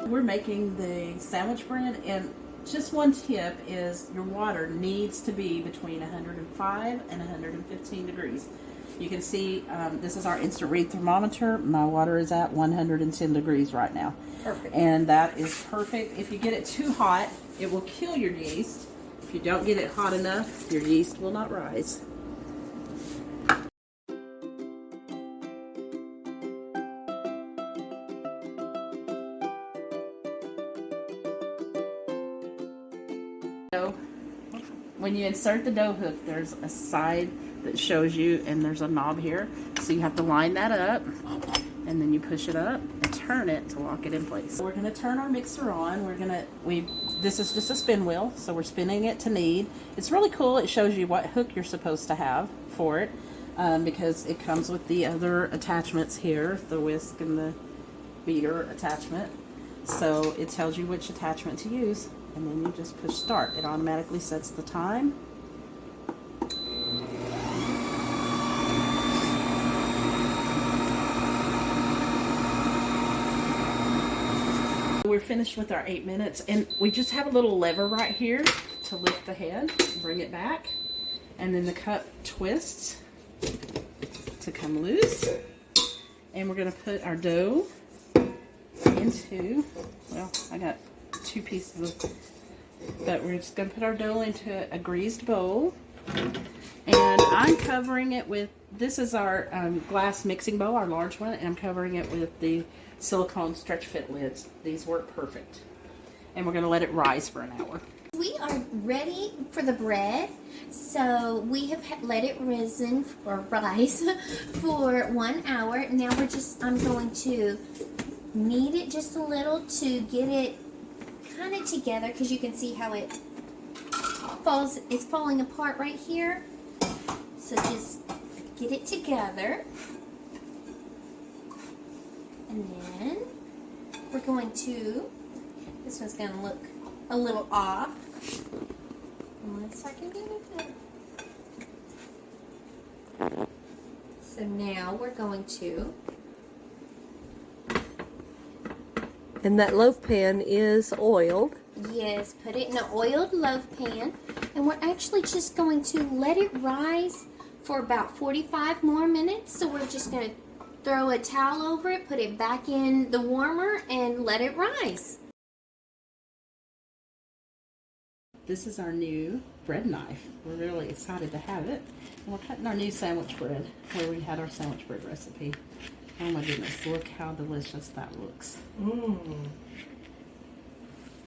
We're making the sandwich bread, and just one tip is your water needs to be between 105 and 115 degrees. You can see this is our instant read thermometer. My water is at 110 degrees right now. Perfect. And that is perfect. If you get it too hot, it will kill your yeast. If you don't get it hot enough, your yeast will not rise. When you insert the dough hook, there's a side that shows you, and there's a knob here. So you have to line that up, and then you push it up and turn it to lock it in place. We're gonna turn our mixer on. This is just a spin wheel, so we're spinning it to knead. It's really cool. It shows you what hook you're supposed to have for it, because it comes with the other attachments here, the whisk and the beater attachment. So it tells you which attachment to use, and then you just push start. It automatically sets the time. We're finished with our 8 minutes, and we just have a little lever right here to lift the head, bring it back, and then the cup twists to come loose. And we're going to put our dough into, well, I got 2 pieces of, but we're just going to put our dough into a greased bowl, and I'm covering it with, this is our glass mixing bowl, our large one, and I'm covering it with the silicone stretch fit lids. These work perfect. And we're going to let it rise for an hour. We are ready for the bread. So we have let it rise for 1 hour. Now I'm going to knead it just a little to get it kind of together, because you can see how it's falling apart right here. So just get it together. And then we're going to, this one's going to look a little off. Unless I can get it there. So now we're going to. And that loaf pan is oiled. Yes, put it in an oiled loaf pan. And we're actually just going to let it rise for about 45 more minutes. So we're just going to throw a towel over it, put it back in the warmer, and let it rise. This is our new bread knife. We're really excited to have it. And we're cutting our new sandwich bread, where we had our sandwich bread recipe. Oh my goodness, look how delicious that looks.